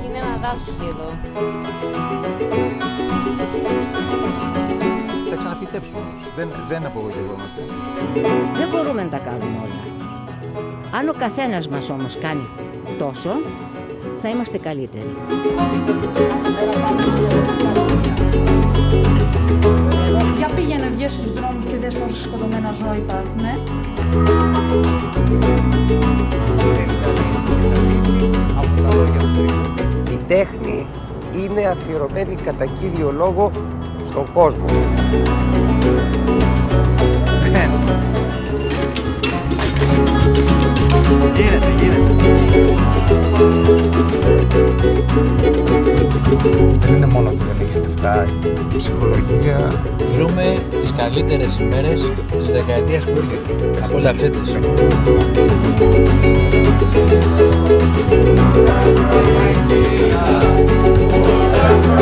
Είναι ένα δάσος εδώ. Θα ξαναφυτέψουμε όμως. Δεν απογοητευόμαστε. Δεν μπορούμε να τα κάνουμε όλα. Αν ο καθένας μας όμως κάνει τόσο, θα είμαστε καλύτεροι. Για πήγαινε, βγες στους δρόμους και δες πόσα σκοτωμένα ζώα υπάρχουν. Η τέχνη είναι αφιερωμένη κατά κύριο λόγο στον κόσμο. Δεν είναι μόνο ότι δεν έχεις λεφτά, η ψυχολογία. Ζούμε τις καλύτερες ημέρες της δεκαετίας που έρχεται. Απολαύστε τις. Yeah.